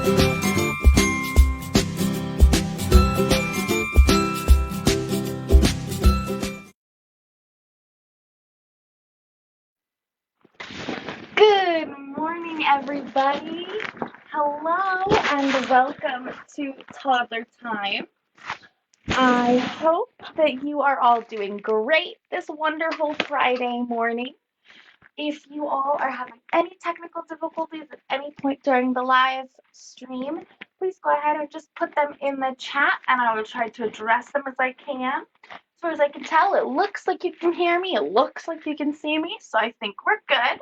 Good morning, everybody. Hello and welcome to Toddler Time. I hope that you are all doing great this wonderful Friday morning. If you all are having any technical difficulties at any point during the live stream, please go ahead and just put them in the chat and I will try to address them as I can. As far as I can tell, it looks like you can hear me, it looks like you can see me, so I think we're good.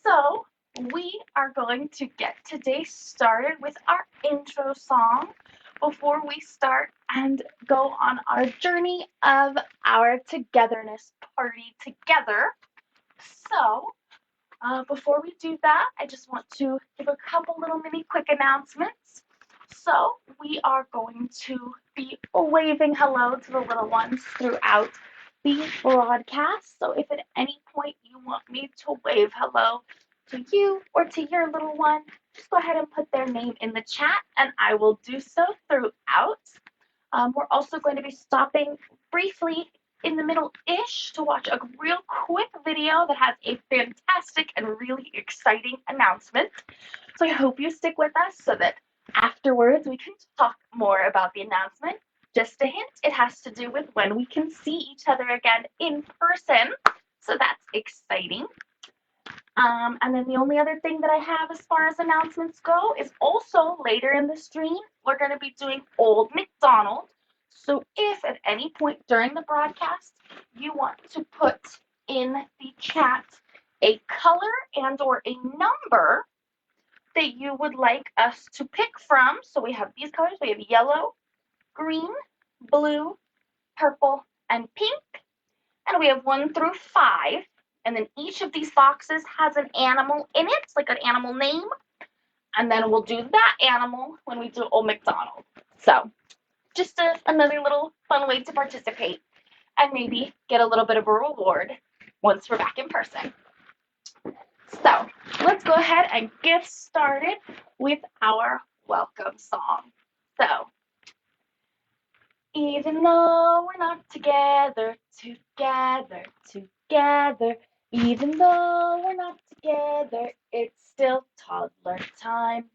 So we are going to get today started with our intro song before we start and go on our journey of our togetherness party together. So before we do that, I just want to give a couple little mini quick announcements. So we are going to be waving hello to the little ones throughout the broadcast. So if at any point you want me to wave hello to you or to your little one, just go ahead and put their name in the chat and I will do so throughout. We're also going to be stopping briefly in the middle-ish to watch a real quick video that has a fantastic and really exciting announcement. So I hope you stick with us so that afterwards we can talk more about the announcement. Just a hint, it has to do with when we can see each other again in person. So that's exciting. And then the only other thing that I have as far as announcements go is also later in the stream, we're going to be doing Old MacDonald. So if at any point during the broadcast you want to put in the chat a color and or a number that you would like us to pick from, so we have these colors, we have yellow, green, blue, purple, and pink, and we have 1 through 5. And then each of these boxes has an animal in it, like an animal name. And then we'll do that animal when we do Old MacDonald. So just another little fun way to participate and maybe get a little bit of a reward once we're back in person. So let's go ahead and get started with our welcome song. So even though we're not together, even though we're not together, it's still toddler time.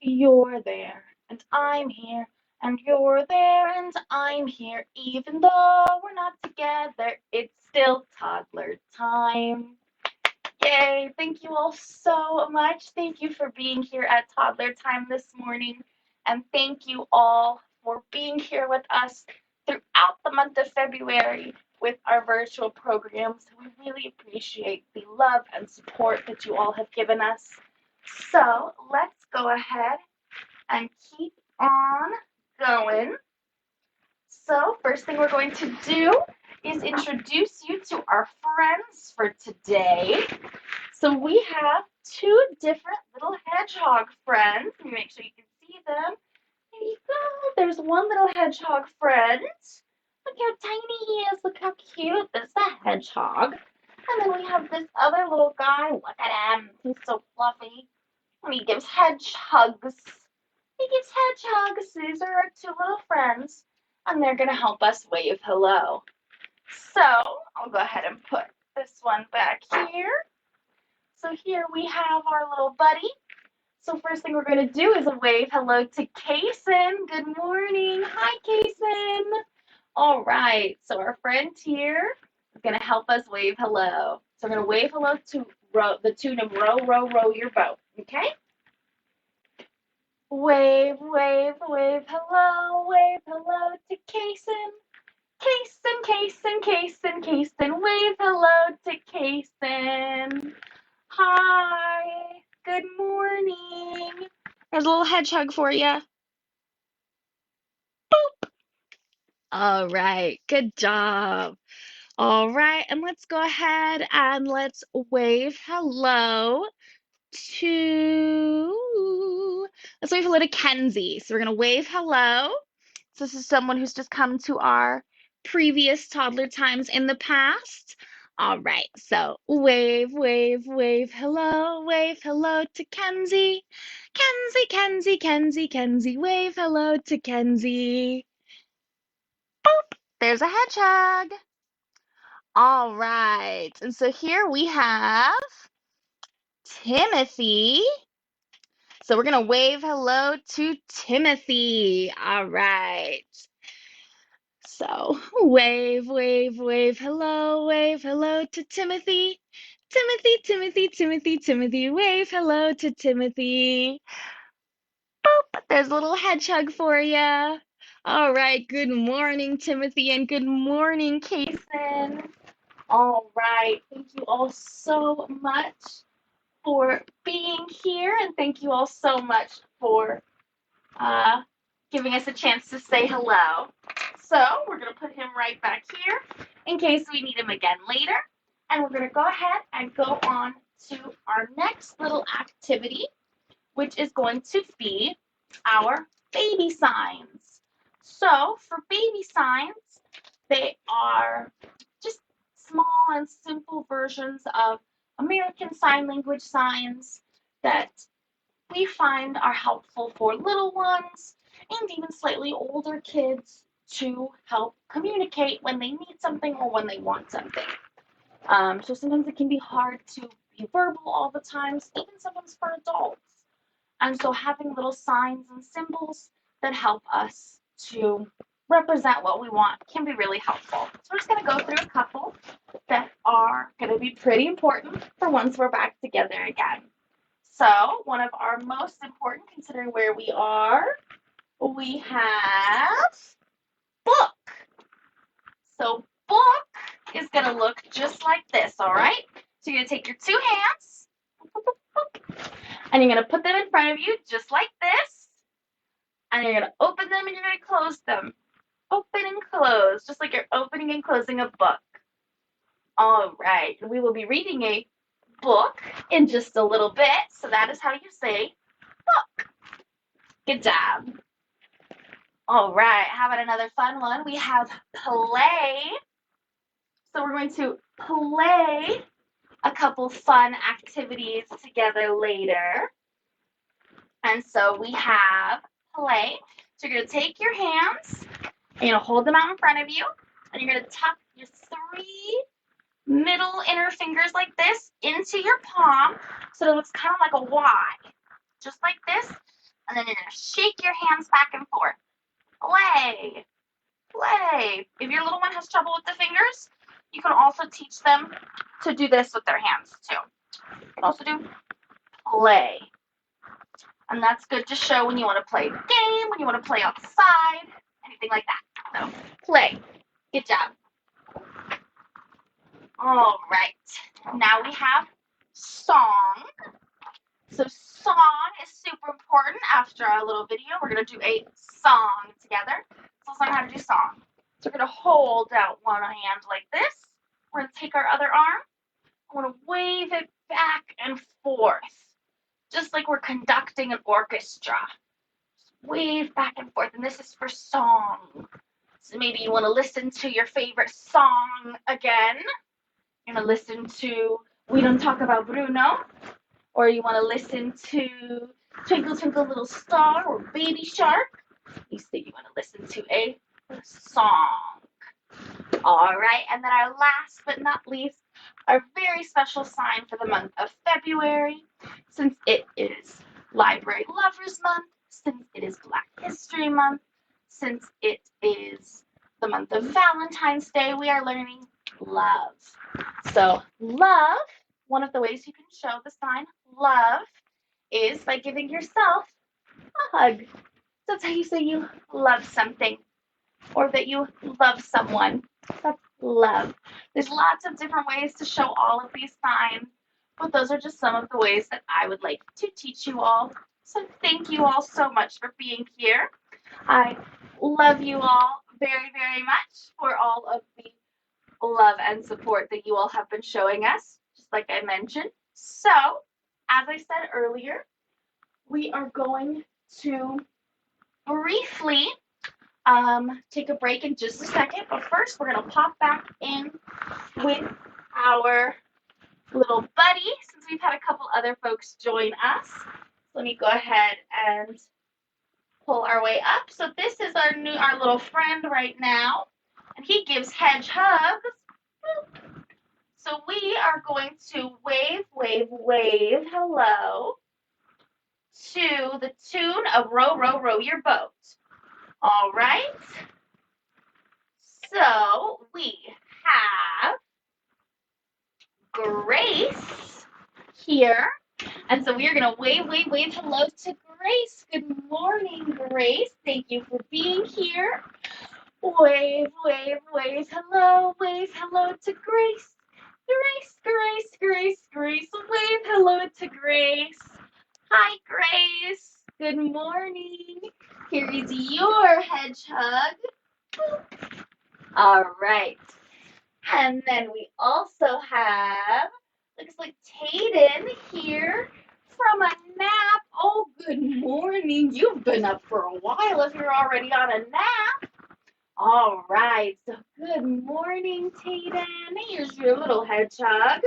You're there and I'm here, and you're there and I'm here. Even though we're not together, it's still toddler time. Yay! Thank you all so much. Thank you for being here at Toddler Time this morning, and thank you all for being here with us throughout the month of February with our virtual programs. We really appreciate the love and support that you all have given us. So let's go ahead and keep on going. So first thing we're going to do is introduce you to our friends for today. So we have 2 different little hedgehog friends. Let me make sure you can see them. There you go. There's one little hedgehog friend. Look how tiny he is. Look how cute. This is a hedgehog. And then we have this other little guy. Look at him. He's so fluffy. And he gives hedgehogs. He gives hedgehogs. These are our 2 little friends. And they're going to help us wave hello. So I'll go ahead and put this one back here. So here we have our little buddy. So first thing we're going to do is a wave hello to Kason. Good morning. Hi, Kason. All right. So our friend here is going to help us wave hello. So we're going to wave hello to the tune of Row, Row, Row Your Boat. Okay? Wave, wave, wave hello to Kason. Kason, wave hello to Kason. Hi, good morning. There's a little hedgehog for you. Boop. All right, good job. All right, and let's go ahead and let's wave hello to Kenzie. So we're gonna wave hello. So this is someone who's just come to our previous Toddler Times in the past. All right, so wave, wave, wave hello to Kenzie. Kenzie, Kenzie, Kenzie, Kenzie, wave hello to Kenzie. Boop, there's a hedgehog. All right, and so here we have Timothy. So we're gonna wave hello to Timothy. All right. So wave, wave, wave hello to Timothy. Timothy, Timothy, Timothy, Timothy, wave hello to Timothy. Boop, there's a little hedgehog for you. All right, good morning, Timothy, and good morning, Kason. All right, thank you all so much for being here, and thank you all so much for giving us a chance to say hello. So we're going to put him right back here in case we need him again later. And we're going to go ahead and go on to our next little activity, which is going to be our baby signs. So for baby signs, they are just small and simple versions of American Sign Language signs that we find are helpful for little ones and even slightly older kids to help communicate when they need something or when they want something. So sometimes it can be hard to be verbal all the time, even sometimes for adults. And so having little signs and symbols that help us to represent what we want can be really helpful. So we're just going to go through a couple that are going to be pretty important for once we're back together again. So one of our most important, considering where we are, we have book. So book is going to look just like this, all right? So you're going to take your two hands, and you're going to put them in front of you just like this, and you're going to open them and you're going to close them. Open and close, just like you're opening and closing a book. All right, we will be reading a book in just a little bit, so that is how you say book. Good job. All right, how about another fun one? We have play. So we're going to play a couple fun activities together later. And so we have play. So you're going to take your hands and you're going to hold them out in front of you, and you're going to tuck your three middle inner fingers like this into your palm so that it looks kind of like a Y, just like this. And then you're going to shake your hands back and forth. Play, play. If your little one has trouble with the fingers, you can also teach them to do this with their hands too. You can also do play. And that's good to show when you want to play a game, when you want to play outside, anything like that. So play. Good job. All right. Now we have song. So song is super important. After our little video, we're going to do a song together. So let's learn how to do song. So we're going to hold out one hand like this. We're going to take our other arm. We're going to wave it back and forth, just like we're conducting an orchestra. Just wave back and forth, and this is for song. So maybe you want to listen to your favorite song again. You're going to listen to We Don't Talk About Bruno, or you want to listen to Twinkle Twinkle Little Star or Baby Shark. You say you want to listen to a song. All right, and then our last but not least, our very special sign for the month of February, since it is Library Lovers Month, since it is Black History Month, since it is the month of Valentine's Day, we are learning love. So love, one of the ways you can show the sign love is by giving yourself a hug. So that's how you say you love something or that you love someone. That's love. There's lots of different ways to show all of these signs, but those are just some of the ways that I would like to teach you all. So thank you all so much for being here. I love you all very, very much for all of the love and support that you all have been showing us, just like I mentioned. So, as I said earlier, we are going to briefly take a break in just a second, but first we're going to pop back in with our little buddy, since we've had a couple other folks join us. Let me go ahead and pull our way up. So this is our little friend right now, and he gives hedge hugs. So we are going to wave, wave, wave hello to the tune of Row, Row, Row Your Boat. All right. So we have Grace here. And so we are going to wave, wave, wave hello to Grace. Good morning, Grace. Thank you for being here. Wave, wave, wave hello to Grace. Grace, Grace, Grace, Grace. Wave hello to Grace. Hi, Grace. Good morning. Here is your hedge hug. All right. And then we also have, looks like Tayden here from a nap. Oh, good morning. You've been up for a while if you're already on a nap. All right. So good morning, Tayden. Here's your little hedgehog.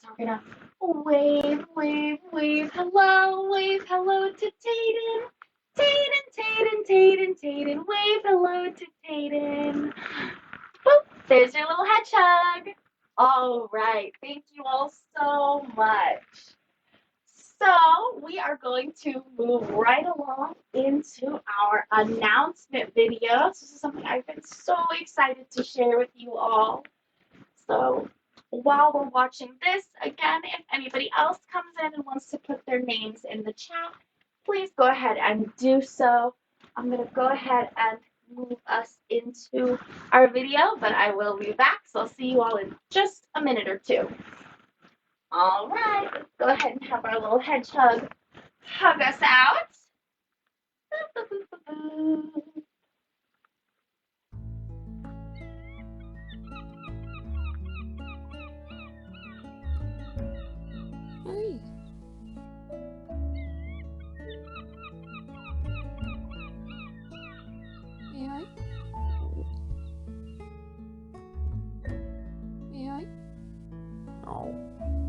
So we're going to wave, wave, wave hello to Tayden. Tayden, Tayden, Tayden, Tayden. Wave hello to Tayden. Boop, there's your little hedgehog. All right, thank you all so much. So we are going to move right along into our announcement video. This is something I've been so excited to share with you all. So while we're watching this, again, if anybody else comes in and wants to put their names in the chat, please go ahead and do so. I'm going to go ahead and move us into our video, but I will be back, so I'll see you all in just a minute or two. All right, let's go ahead and have our little hedgehog hug us out. Hi. May I? May I? No.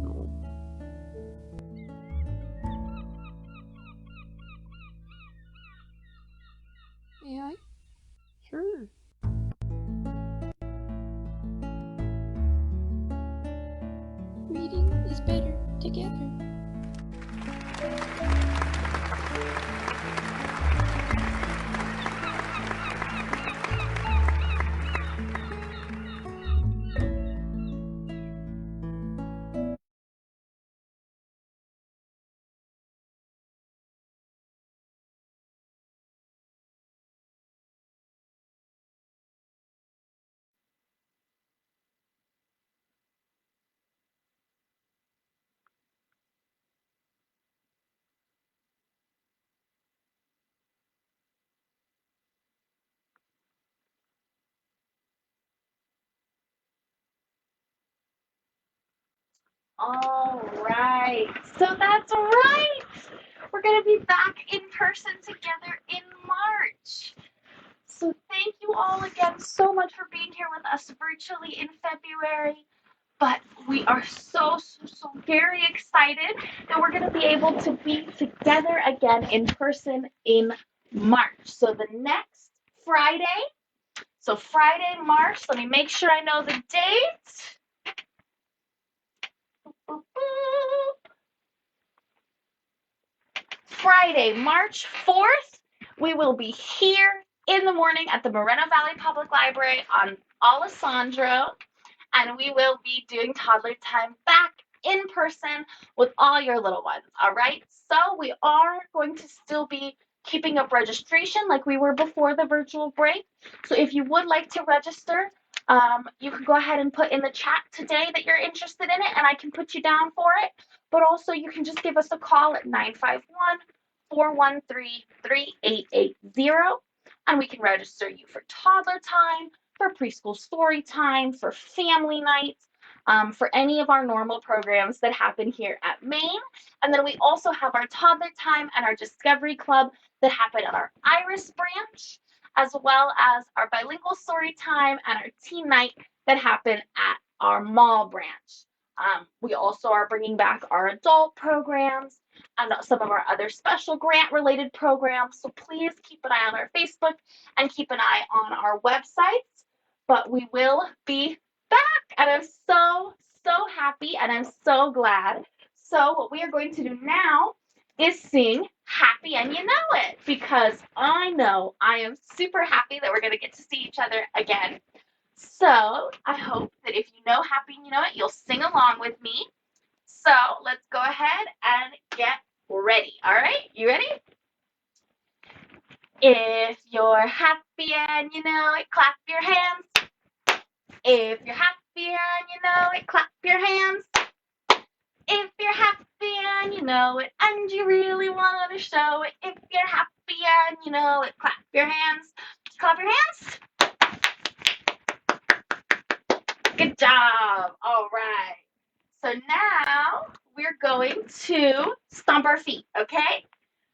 No. May I? Sure. Reading is better together. All right, so that's right. We're going to be back in person together in March. So thank you all again so much for being here with us virtually in February. But we are so very excited that we're going to be able to be together again in person in March. So the next Friday, so Friday, March, let me make sure I know the date. Friday, March 4th, we will be here in the morning at the Moreno Valley Public Library on Alessandro, and we will be doing Toddler Time back in person with all your little ones, all right? So we are going to still be keeping up registration like we were before the virtual break. So if you would like to register, you can go ahead and put in the chat today that you're interested in it, and I can put you down for it. But also you can just give us a call at 951-413-3880, and we can register you for Toddler Time, for preschool story time, for family nights, for any of our normal programs that happen here at Maine. And then we also have our Toddler Time and our Discovery Club that happen at our Iris branch, as well as our bilingual story time and our teen night that happen at our mall branch. We also are bringing back our adult programs and some of our other special grant-related programs. So please keep an eye on our Facebook and keep an eye on our websites. But we will be back, and I'm so, so happy, and I'm so glad. So what we are going to do now is sing Happy and You Know It, because I know I am super happy that we're going to get to see each other again. So I hope that if you know Happy and You Know It, you'll sing along with me. So let's go ahead and get ready. All right, you ready? If you're happy and you know it, clap your hands. If you're happy and you know it, clap your hands. If you're happy and you know it, and you really want to show it, if you're happy and you know it, clap your hands. Clap your hands. Good job. All right. So now we're going to stomp our feet, okay?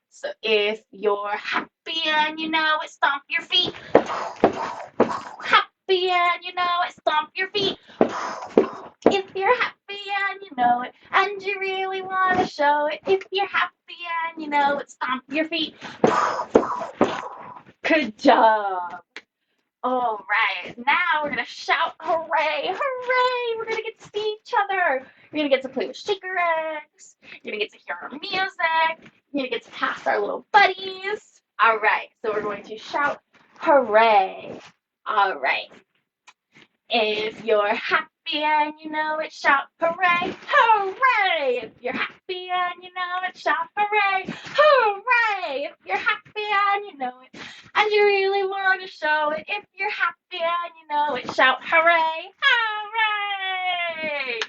So if you're happy and you know it, stomp your feet. Happy and you know it, stomp your feet. If you're happy and you know it, and you really want to show it, if you're happy and you know it, stomp your feet. Good job. All right, now we're going to shout hooray, hooray. We're going to get to see each other. You're going to get to play with shaker eggs. You're going to get to hear our music. You're going to get to pass our little buddies. All right, so we're going to shout hooray. All right. If you're happy and you know it, shout hooray, hooray. If you're happy and you know it, shout hooray, hooray. If you're happy and you know it, and you really want to show it, if you're happy and you know it, shout hooray, hooray.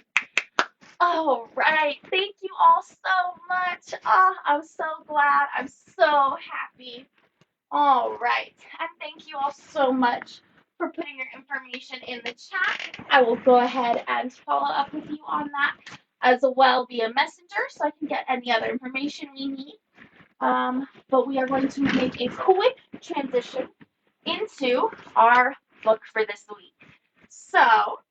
All right, thank you all so much. Oh, I'm so glad. I'm so happy. All right, and thank you all so much for putting your information in the chat. I will go ahead and follow up with you on that as well via messenger so I can get any other information we need. But we are going to make a quick transition into our book for this week. So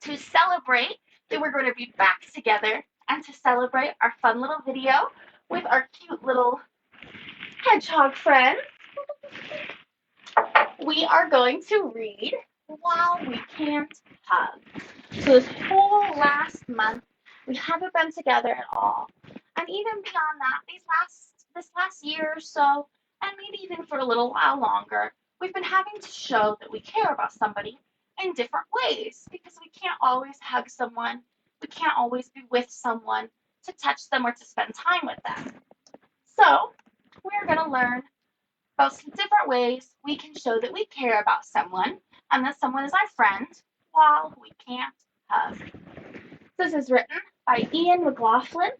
to celebrate that we're going to be back together and to celebrate our fun little video with our cute little hedgehog friend, we are going to read While We Can't Hug. So this whole last month, we haven't been together at all. And even beyond that, this last year or so, and maybe even for a little while longer, we've been having to show that we care about somebody in different ways because we can't always hug someone. We can't always be with someone to touch them or to spend time with them. So we're going to learn about some different ways we can show that we care about someone and that someone is our friend while we can't hug. This is written by Ian McLaughlin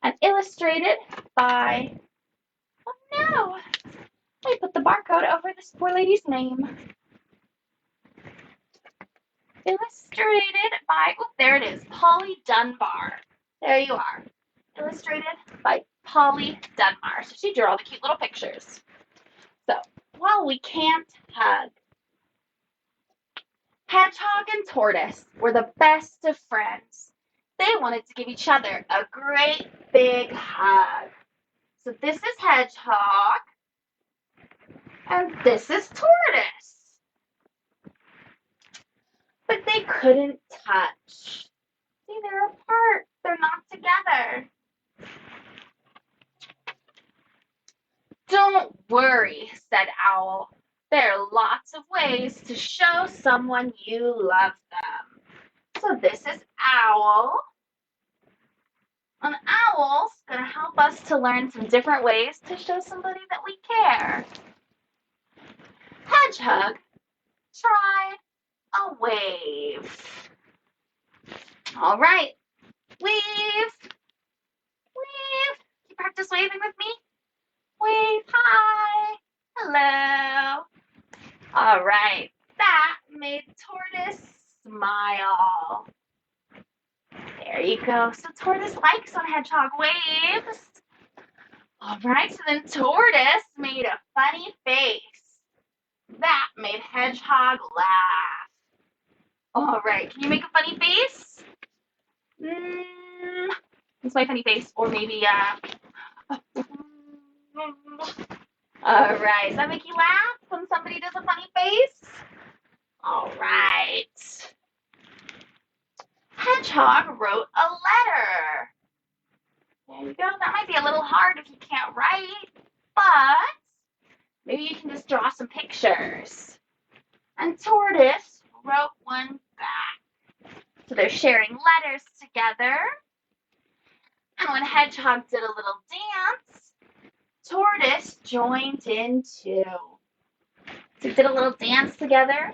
and illustrated by, oh no, I put the barcode over this poor lady's name. Illustrated by, oh, there it is, Polly Dunbar. There you are. Illustrated by Polly Dunbar. So she drew all the cute little pictures. So, while we can't hug. Hedgehog and Tortoise were the best of friends. They wanted to give each other a great big hug. So this is Hedgehog, and this is Tortoise. But they couldn't touch. See, they're apart. They're not together. Don't worry, said Owl. There are lots of ways to show someone you love them. So this is Owl. An owl's going to help us to learn some different ways to show somebody that we care. Hedgehog, try a wave. All right, wave, wave. Can you practice waving with me? Wave, hi, hello. All right, that made Tortoise smile. There you go. So Tortoise likes when Hedgehog waves. All right, so then Tortoise made a funny face. That made Hedgehog laugh. All right, can you make a funny face? It's my funny face, or maybe, all right, does that make you laugh when somebody does a funny face? All right. Hedgehog wrote a letter. There you go. That might be a little hard if you can't write, but maybe you can just draw some pictures. And Tortoise wrote one back. So they're sharing letters together. And when Hedgehog did a little dance, Tortoise joined in too. So they did a little dance together.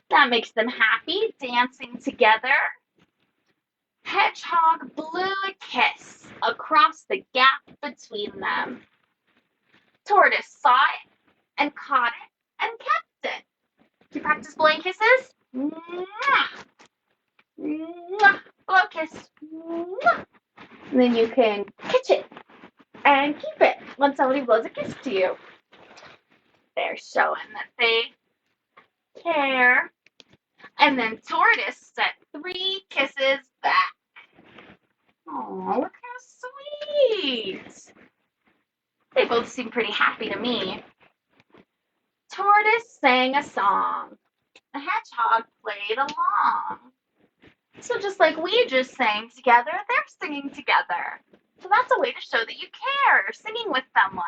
That makes them happy, dancing together. Hedgehog blew a kiss across the gap between them. Tortoise saw it and caught it and kept it. Do you practice blowing kisses? Mwah! Mwah! Blow a kiss. Mwah! And then you can catch it and keep it when somebody blows a kiss to you. They're showing that they care. And then Tortoise sent 3 kisses back. Oh, look how sweet. They both seem pretty happy to me. Tortoise sang a song. The hedgehog played along. So just like we just sang together, they're singing together. So that's a way to show that you care, singing with someone.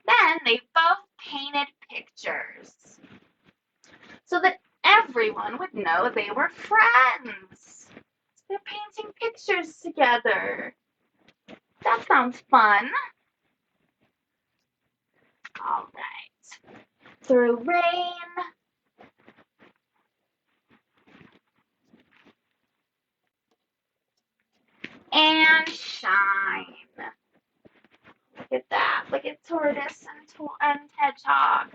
Then they both painted pictures so that everyone would know they were friends. So they're painting pictures together. That sounds fun. All right. Through rain and shine. Look at that. Look at Tortoise and Hedgehog.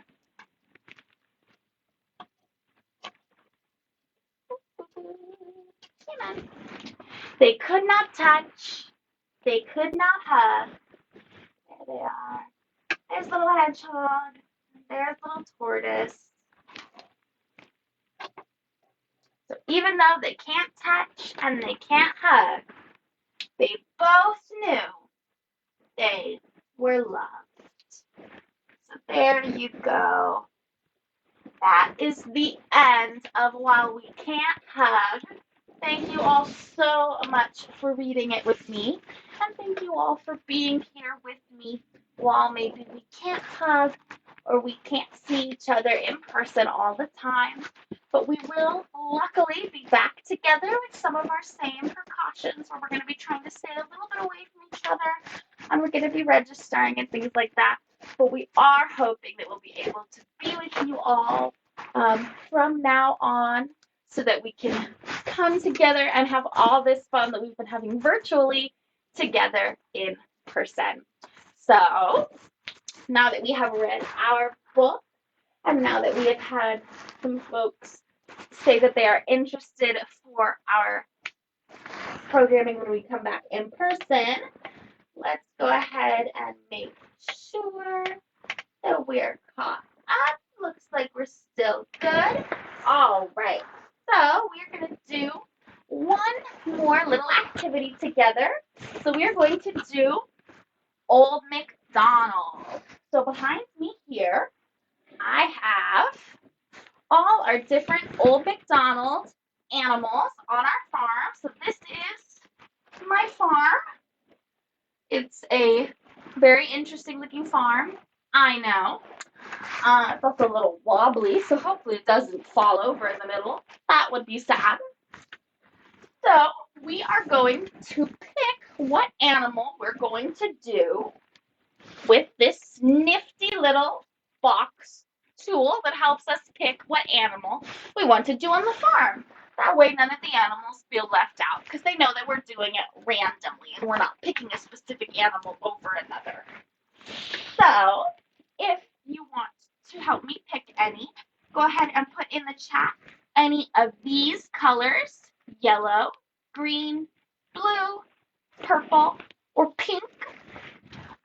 They could not touch. They could not hug. There they are. There's little Hedgehog. There's little Tortoise. So even though they can't touch and they can't hug, they both knew they were loved. So there you go. That is the end of While We Can't Hug. Thank you all so much for reading it with me. And thank you all for being here with me while maybe we can't hug or we can't see each other in person all the time. But we will luckily be back together with some of our same precautions where we're going to be trying to stay a little bit away from each other. And we're going to be registering and things like that. But we are hoping that we'll be able to be with you all from now on so that we can come together and have all this fun that we've been having virtually together in person. So now that we have read our book and now that we have had some folks say that they are interested for our programming when we come back in person, let's go ahead and make sure that we're caught up. Looks like we're still good. All right. So we're going to do one more little activity together. So we're going to do Old MacDonald. So behind me here, I have all our different Old MacDonald animals on our farm. So this is my farm. It's a very interesting looking farm. I know. It's also a little wobbly, so hopefully it doesn't fall over in the middle. That would be sad. So we are going to pick what animal we're going to do with this nifty little box tool that helps us pick what animal we want to do on the farm. That way none of the animals feel left out because they know that we're doing it randomly and we're not picking a specific animal over another. So if you want to help me pick any, go ahead and put in the chat any of these colors, yellow, green, blue, purple, or pink,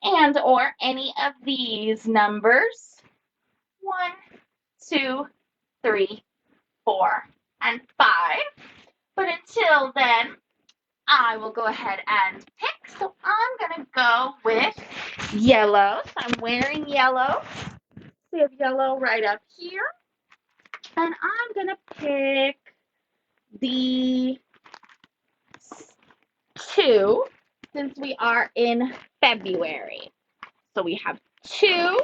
and or any of these numbers, 1, 2, 3, 4, and 5. But until then, I will go ahead and pick. So I'm going to go with yellow. So I'm wearing yellow. We have yellow right up here. And I'm going to pick the 2 since we are in February. So we have 2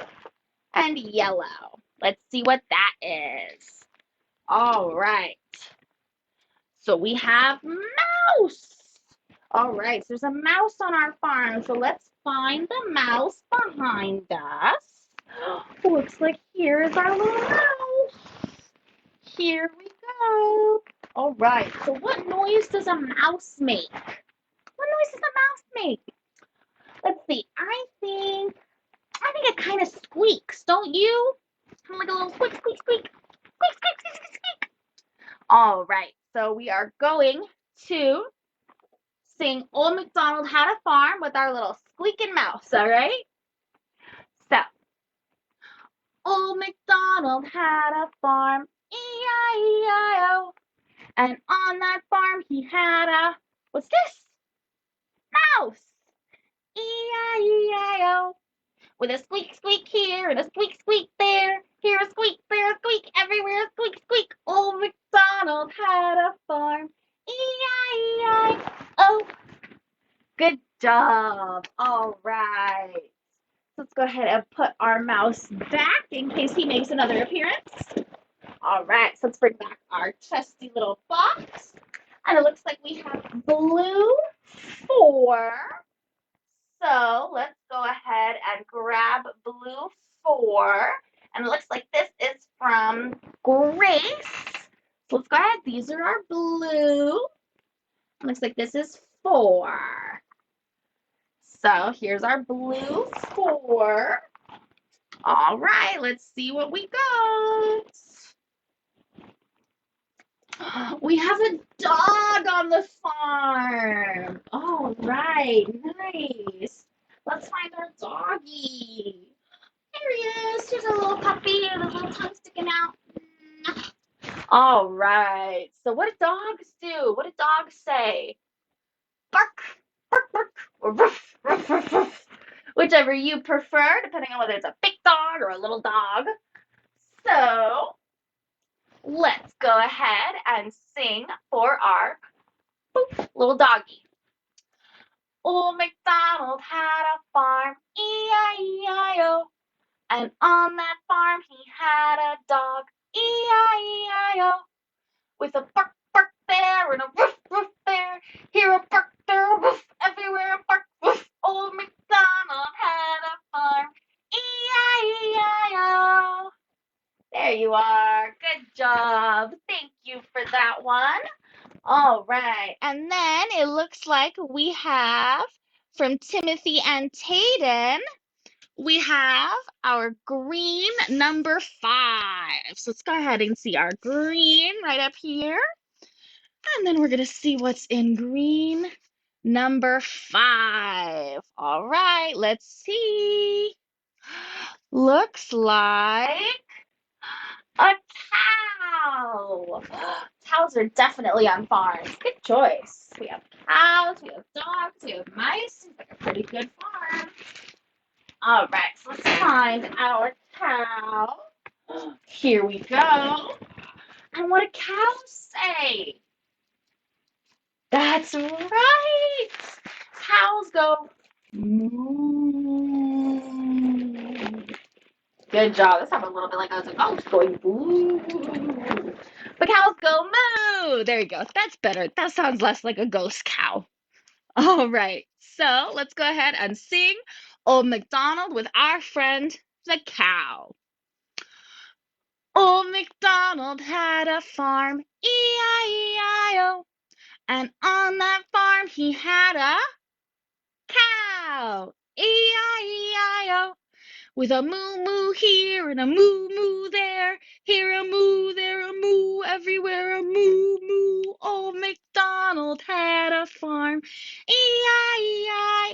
and yellow. Let's see what that is. All right. So we have mouse. All right, so there's a mouse on our farm. So let's find the mouse behind us. Looks like here's our little mouse. Here we go. All right, so what noise does a mouse make? What noise does a mouse make? Let's see. I think it kind of squeaks, don't you? Kind of like a little squeak, squeak, squeak. Squeak, squeak, squeak, squeak, squeak. All right, so we are going to sing Old MacDonald Had a Farm with our little squeaking mouse, all right? So, Old MacDonald had a farm, E-I-E-I-O. And on that farm he had a, what's this? Mouse, E-I-E-I-O. With a squeak, squeak here and a squeak, squeak there. Here a squeak, there a squeak, everywhere a squeak, squeak. Old MacDonald had a farm, E-I-E-I-O. Good job. All right. Let's go ahead and put our mouse back in case he makes another appearance. All right, so let's bring back our trusty little box. And it looks like we have blue 4. So let's go ahead and grab blue 4. And it looks like this is from Grace. So let's go ahead. These are our blue. It looks like this is 4. So here's our blue 4. All right, let's see what we got. We have a dog on the farm. All right, nice. Let's find our doggy. Here he is. Here's a little puppy with a little tongue sticking out. All right. So what do dogs do? What do dogs say? Bark, bark, bark, or ruff, ruff, ruff, ruff. Whichever you prefer, depending on whether it's a big dog or a little dog. So let's go ahead and sing for our little doggy. Old MacDonald had a farm, E-I-E-I-O. And on that farm he had a dog, E-I-E-I-O. With a bark, bark there and a woof, woof there. Here a bark, there a woof, everywhere a bark, woof. Old MacDonald had a farm, E-I-E-I-O. There you are. Good job. Thank you for that one. All right. And then it looks like we have from Timothy and Tayden, we have our green number 5. So let's go ahead and see our green right up here. And then we're going to see what's in green number 5. All right, let's see. Looks like a cow. Cows are definitely on farms. Good choice. We have cows, we have dogs, we have mice. Seems like a pretty good farm. All right, so let's find our cow. Here we go. And what do cows say? That's right. Cows go moo. Good job. That sounded a little bit like I was a ghost going boo. But cows go moo. There you go. That's better. That sounds less like a ghost cow. All right. So let's go ahead and sing Old MacDonald with our friend the cow. Old MacDonald had a farm, E-I-E-I-O. And on that farm he had a cow, E-I-E-I-O. With a moo moo here and a moo moo there. Here a moo, there a moo, everywhere a moo moo. Old MacDonald had a farm, E-I-E-I-O.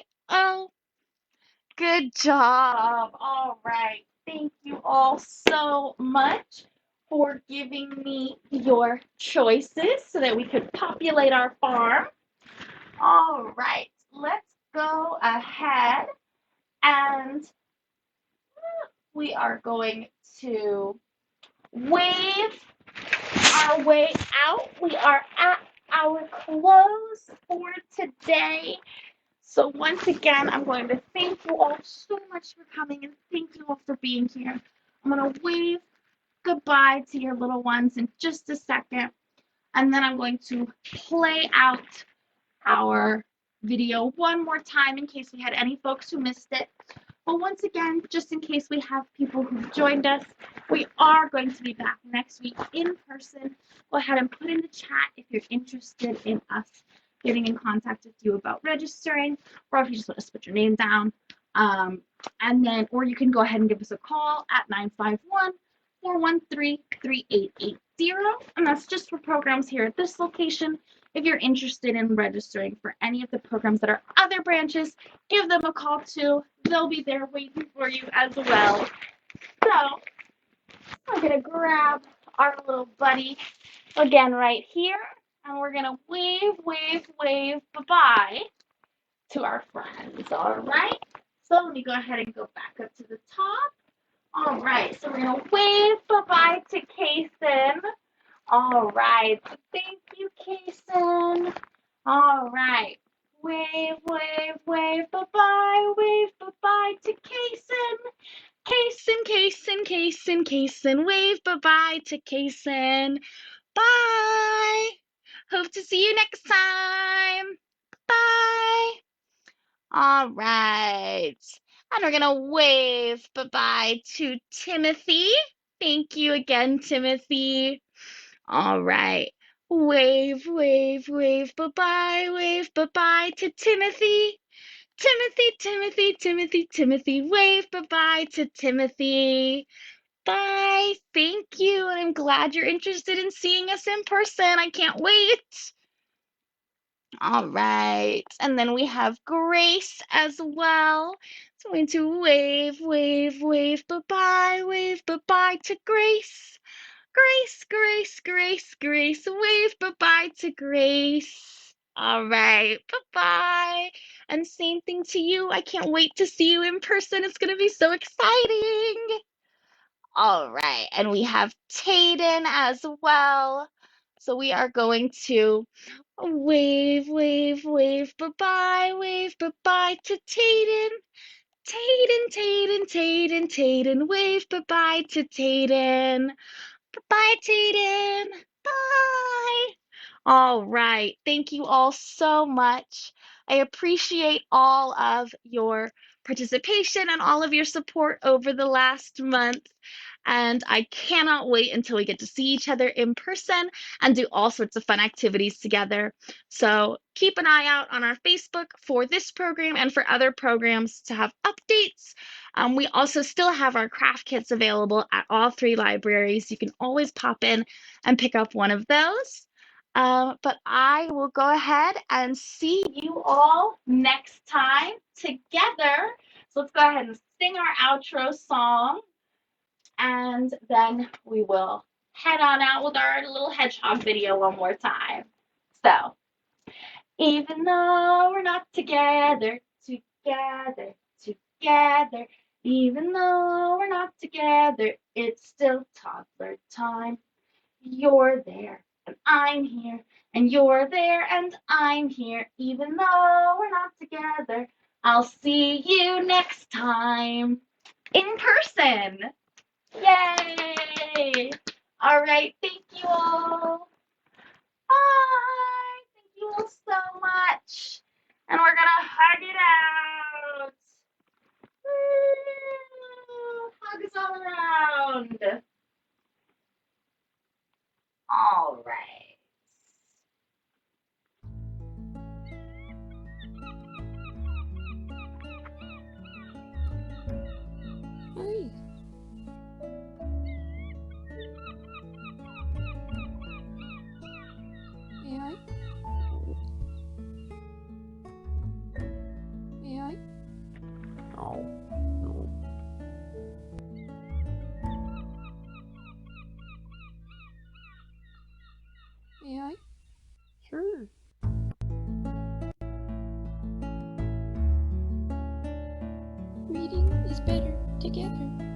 Good job. All right. Thank you all so much for giving me your choices so that we could populate our farm. All right, let's go ahead and we are going to wave our way out. We are at our close for today. So once again, I'm going to thank you all so much for coming and thank you all for being here. I'm going to wave goodbye to your little ones in just a second, and then I'm going to play out our video one more time in case we had any folks who missed it. But once again, just in case we have people who've joined us, we are going to be back next week in person. Go ahead and put in the chat if you're interested in us getting in contact with you about registering, or if you just want to put your name down. Or you can go ahead and give us a call at 951-413-3880. And that's just for programs here at this location. If you're interested in registering for any of the programs that are other branches, give them a call too. They'll be there waiting for you as well. So I'm going to grab our little buddy again right here, and we're going to wave, wave, wave bye-bye to our friends, all right? So let me go ahead and go back up to the top. All right, so we're going to wave bye-bye to Kason. All right, so thank you, Kason. All right, wave, wave, wave bye-bye, wave bye-bye to Kason. Kason, Kason, Kason, Kason, wave bye-bye to Kason. Bye. Hope to see you next time. Bye. All right. And we're going to wave bye-bye to Timothy. Thank you again, Timothy. All right. Wave, wave, wave bye-bye, wave bye-bye to Timothy. Timothy, Timothy, Timothy, Timothy, wave bye-bye to Timothy. Bye. Thank you. And I'm glad you're interested in seeing us in person. I can't wait. All right. And then we have Grace as well. So I'm going to wave, wave, wave bye-bye to Grace. Grace, Grace, Grace, Grace, wave bye-bye to Grace. All right, bye-bye. And same thing to you. I can't wait to see you in person. It's going to be so exciting. All right, and we have Tayden as well. So we are going to wave, wave, wave bye-bye to Tayden. Tayden, Tayden, Tayden, Tayden, wave bye-bye to Tayden. Bye, Tayden. Bye. All right. Thank you all so much. I appreciate all of your participation and all of your support over the last month. And I cannot wait until we get to see each other in person and do all sorts of fun activities together. So keep an eye out on our Facebook for this program and for other programs to have updates. We also still have our craft kits available at all 3 libraries. You can always pop in and pick up one of those. But I will go ahead and see you all next time together. So let's go ahead and sing our outro song, and then we will head on out with our little hedgehog video one more time. So, even though we're not together, together, together, even though we're not together, it's still toddler time. You're there and I'm here, and you're there and I'm here. Even though we're not together, I'll see you next time in person. Yay! All right, thank you all. Bye. Thank you all so much. And we're gonna hug it out. Woo! Hugs all around. All right. Hi. May I? May I? No. better together.